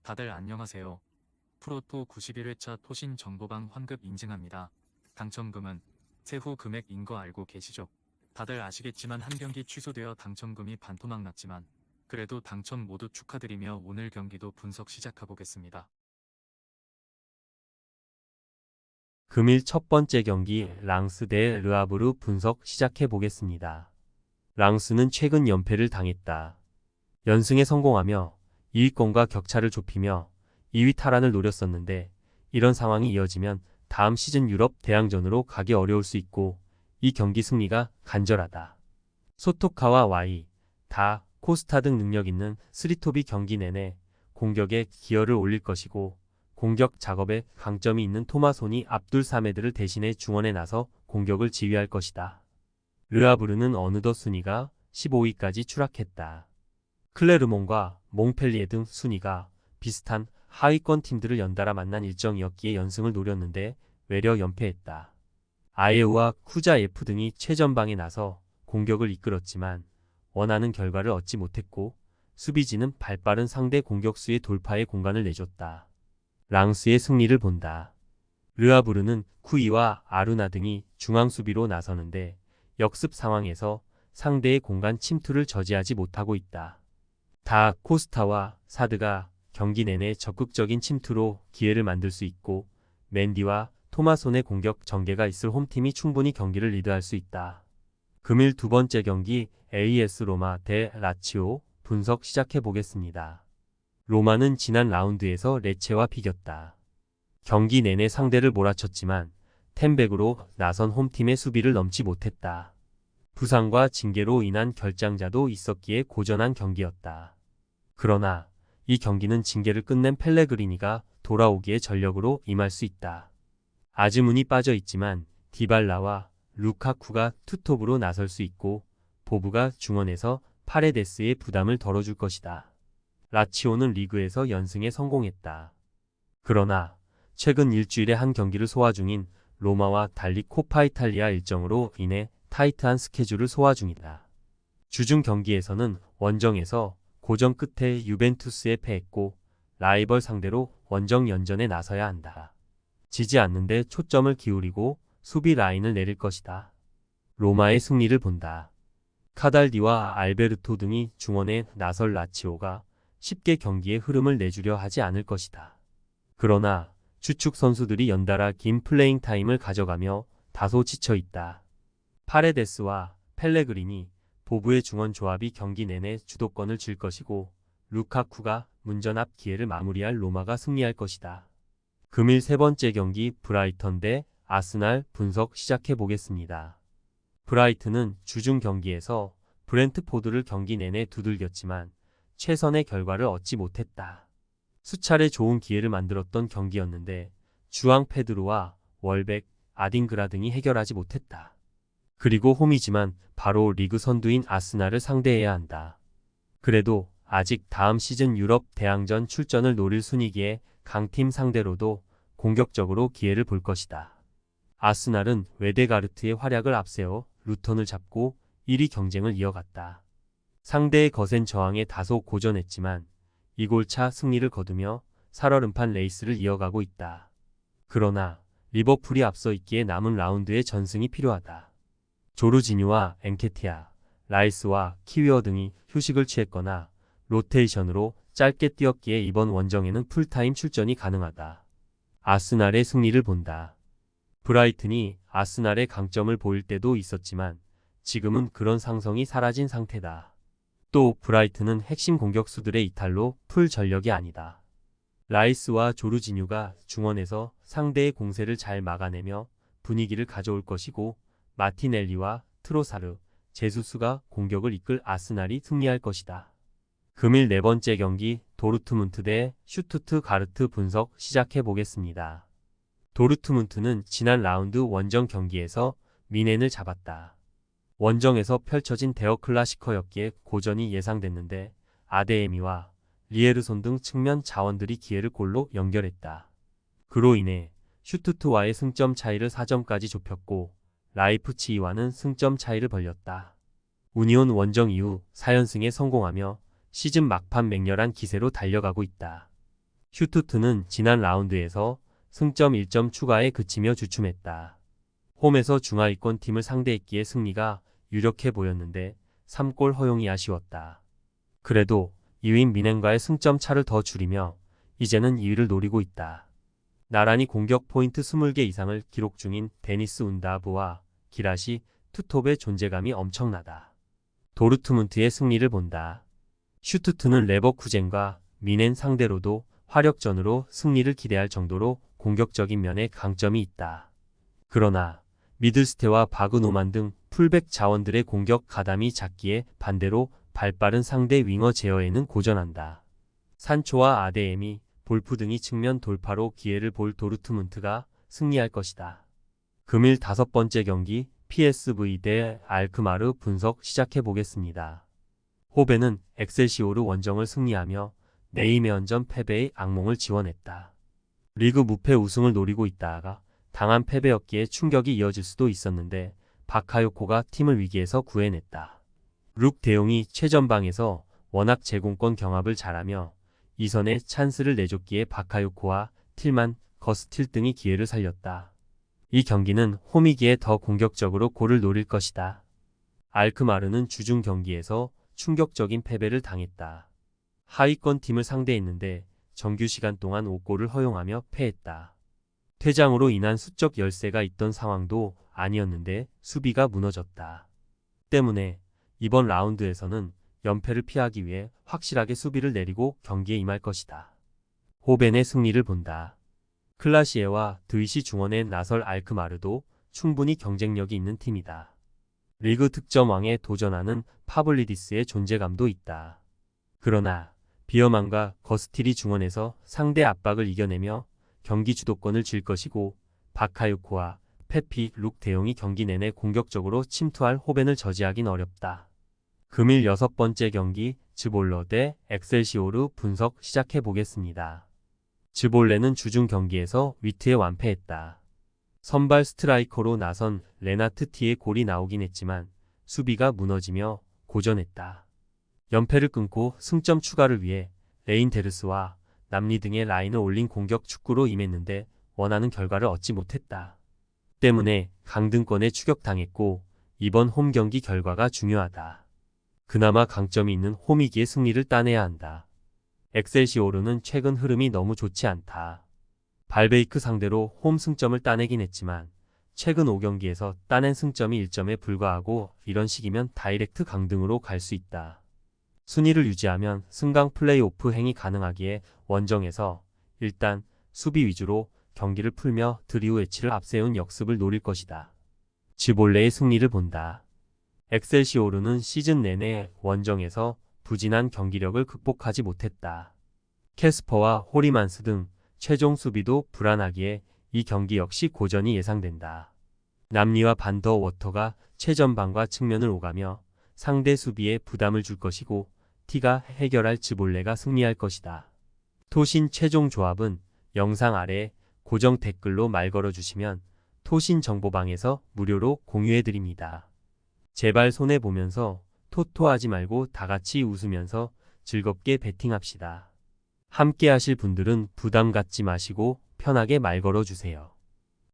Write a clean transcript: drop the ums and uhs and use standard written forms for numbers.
다들 안녕하세요. 프로토 91회차 토신 정보방 환급 인증합니다. 당첨금은 세후 금액인 거 알고 계시죠? 다들 아시겠지만 한 경기 취소되어 당첨금이 반토막 났지만 그래도 당첨 모두 축하드리며 오늘 경기도 분석 시작해보겠습니다. 금일 첫 번째 경기 랑스 대 르하브르 분석 시작해 보겠습니다. 랑스는 최근 연패를 당했다. 연승에 성공하며 2위권과 격차를 좁히며 2위 탈환을 노렸었는데 이런 상황이 이어지면 다음 시즌 유럽 대항전으로 가기 어려울 수 있고 이 경기 승리가 간절하다. 소토카와 와이, 다, 코스타 등 능력 있는 스리톱이 경기 내내 공격에 기여를 올릴 것이고 공격 작업에 강점이 있는 토마손이 압둘 사메드를 대신해 중원에 나서 공격을 지휘할 것이다. 르하브르는 어느덧 순위가 15위까지 추락했다. 클레르몬과 몽펠리에 등 순위가 비슷한 하위권 팀들을 연달아 만난 일정이었기에 연승을 노렸는데 외려 연패했다. 아예우와 쿠자예프 등이 최전방에 나서 공격을 이끌었지만 원하는 결과를 얻지 못했고 수비진은 발빠른 상대 공격수의 돌파에 공간을 내줬다. 랑스의 승리를 본다. 르하브르는 쿠이와 아루나 등이 중앙 수비로 나서는데 역습 상황에서 상대의 공간 침투를 저지하지 못하고 있다. 다 코스타와 사드가 경기 내내 적극적인 침투로 기회를 만들 수 있고 맨디와 토마손의 공격 전개가 있을 홈팀이 충분히 경기를 리드할 수 있다. 금일 두 번째 경기 AS 로마 대 라치오 분석 시작해 보겠습니다. 로마는 지난 라운드에서 레체와 비겼다. 경기 내내 상대를 몰아쳤지만 템백으로 나선 홈팀의 수비를 넘지 못했다. 부상과 징계로 인한 결장자도 있었기에 고전한 경기였다. 그러나 이 경기는 징계를 끝낸 펠레그리니가 돌아오기에 전력으로 임할 수 있다. 아즈문이 빠져 있지만 디발라와 루카쿠가 투톱으로 나설 수 있고 보부가 중원에서 파레데스의 부담을 덜어줄 것이다. 라치오는 리그에서 연승에 성공했다. 그러나 최근 일주일에 한 경기를 소화 중인 로마와 달리 코파 이탈리아 일정으로 인해 타이트한 스케줄을 소화 중이다. 주중 경기에서는 원정에서 고전 끝에 유벤투스에 패했고 라이벌 상대로 원정 연전에 나서야 한다. 지지 않는데 초점을 기울이고 수비 라인을 내릴 것이다. 로마의 승리를 본다. 카달디와 알베르토 등이 중원에 나설 라치오가 쉽게 경기의 흐름을 내주려 하지 않을 것이다. 그러나 주축 선수들이 연달아 긴 플레잉 타임을 가져가며 다소 지쳐 있다. 파레데스와 펠레그리니, 보부의 중원 조합이 경기 내내 주도권을 쥘 것이고 루카쿠가 문전 앞 기회를 마무리할 로마가 승리할 것이다. 금일 세 번째 경기 브라이턴 대 아스날 분석 시작해 보겠습니다. 브라이튼은 주중 경기에서 브렌트포드를 경기 내내 두들겼지만 최선의 결과를 얻지 못했다. 수차례 좋은 기회를 만들었던 경기였는데 주앙 페드로와 월백, 아딩그라 등이 해결하지 못했다. 그리고 홈이지만 바로 리그 선두인 아스날을 상대해야 한다. 그래도 아직 다음 시즌 유럽 대항전 출전을 노릴 순위기에 강팀 상대로도 공격적으로 기회를 볼 것이다. 아스날은 웨데가르트의 활약을 앞세워 루턴을 잡고 1위 경쟁을 이어갔다. 상대의 거센 저항에 다소 고전했지만 2골차 승리를 거두며 살얼음판 레이스를 이어가고 있다. 그러나 리버풀이 앞서 있기에 남은 라운드의 전승이 필요하다. 조르지뉴와 엔케티아, 라이스와 키위어 등이 휴식을 취했거나 로테이션으로 짧게 뛰었기에 이번 원정에는 풀타임 출전이 가능하다. 아스날의 승리를 본다. 브라이튼이 아스날의 강점을 보일 때도 있었지만 지금은 그런 상성이 사라진 상태다. 또 브라이튼은 핵심 공격수들의 이탈로 풀 전력이 아니다. 라이스와 조르지뉴가 중원에서 상대의 공세를 잘 막아내며 분위기를 가져올 것이고 마티넬리와 트로사르, 제수스가 공격을 이끌 아스날이 승리할 것이다. 금일 네 번째 경기 도르트문트 대 슈투트가르트 분석 시작해 보겠습니다. 도르트문트는 지난 라운드 원정 경기에서 미넨을 잡았다. 원정에서 펼쳐진 대어 클라시커였기에 고전이 예상됐는데 아데에미와 리에르손 등 측면 자원들이 기회를 골로 연결했다. 그로 인해 슈투트와의 승점 차이를 4점까지 좁혔고 라이프치히와는 승점 차이를 벌렸다. 우니온 원정 이후 4연승에 성공하며 시즌 막판 맹렬한 기세로 달려가고 있다. 슈투트는 지난 라운드에서 승점 1점 추가에 그치며 주춤했다. 홈에서 중하위권 팀을 상대했기에 승리가 유력해 보였는데 3골 허용이 아쉬웠다. 그래도 2위인 미넨과의 승점 차를 더 줄이며 이제는 2위를 노리고 있다. 나란히 공격 포인트 20개 이상을 기록 중인 데니스 운다브와 기라시 투톱의 존재감이 엄청나다. 도르트문트의 승리를 본다. 슈투트는 레버쿠젠과 미넨 상대로도 화력전으로 승리를 기대할 정도로 공격적인 면에 강점이 있다. 그러나 미들스테와 바그노만 등 풀백 자원들의 공격 가담이 작기에 반대로 발빠른 상대 윙어 제어에는 고전한다. 산초와 아데엠이 볼프 등이 측면 돌파로 기회를 볼 도르트문트가 승리할 것이다. 금일 5번째 경기 PSV 대 알크마르 분석 시작해 보겠습니다. 호벤은 엑셀시오르 원정을 승리하며 네이메언전 패배의 악몽을 지워냈다. 리그 무패 우승을 노리고 있다가 당한 패배였기에 충격이 이어질 수도 있었는데 바카요코가 팀을 위기에서 구해냈다. 룩 대용이 최전방에서 워낙 제공권 경합을 잘하며 이선에 찬스를 내줬기에 바카요코와 틸만, 거스틸 등이 기회를 살렸다. 이 경기는 홈이기에 더 공격적으로 골을 노릴 것이다. 알크마르는 주중 경기에서 충격적인 패배를 당했다. 하위권 팀을 상대했는데 정규 시간 동안 5골을 허용하며 패했다. 퇴장으로 인한 수적 열세가 있던 상황도 아니었는데 수비가 무너졌다. 때문에 이번 라운드에서는 연패를 피하기 위해 확실하게 수비를 내리고 경기에 임할 것이다. 호벤의 승리를 본다. 클라시에와 드위시 중원에 나설 알크마르도 충분히 경쟁력이 있는 팀이다. 리그 득점왕에 도전하는 파블리디스의 존재감도 있다. 그러나 비어만과 거스틸이 중원에서 상대 압박을 이겨내며 경기 주도권을 쥘 것이고 바카요코와 페피, 룩 대용이 경기 내내 공격적으로 침투할 호벤을 저지하긴 어렵다. 금일 6번째 경기 즈볼러 대 엑셀시오르 분석 시작해 보겠습니다. 즈볼레는 주중 경기에서 위트에 완패했다. 선발 스트라이커로 나선 레나트 티의 골이 나오긴 했지만 수비가 무너지며 고전했다. 연패를 끊고 승점 추가를 위해 레인테르스와 남리 등의 라인을 올린 공격 축구로 임했는데 원하는 결과를 얻지 못했다. 때문에 강등권에 추격당했고 이번 홈 경기 결과가 중요하다. 그나마 강점이 있는 홈이기에 승리를 따내야 한다. 엑셀시오르는 최근 흐름이 너무 좋지 않다. 발베이크 상대로 홈 승점을 따내긴 했지만 최근 5경기에서 따낸 승점이 1점에 불과하고 이런 식이면 다이렉트 강등으로 갈 수 있다. 순위를 유지하면 승강 플레이오프 행이 가능하기에 원정에서 일단 수비 위주로 경기를 풀며 드리우 에치를 앞세운 역습을 노릴 것이다. 즈볼레의 승리를 본다. 엑셀시오르는 시즌 내내 원정에서 부진한 경기력을 극복하지 못했다. 캐스퍼와 호리만스 등 최종 수비도 불안하기에 이 경기 역시 고전이 예상된다. 남리와 반더 워터가 최전방과 측면을 오가며 상대 수비에 부담을 줄 것이고 티가 해결할 즈볼레가 승리할 것이다. 토신 최종 조합은 영상 아래 고정 댓글로 말 걸어주시면 토신 정보방에서 무료로 공유해드립니다. 제발 손해보면서 토토하지 말고 다같이 웃으면서 즐겁게 베팅합시다. 함께 하실 분들은 부담 갖지 마시고 편하게 말 걸어주세요.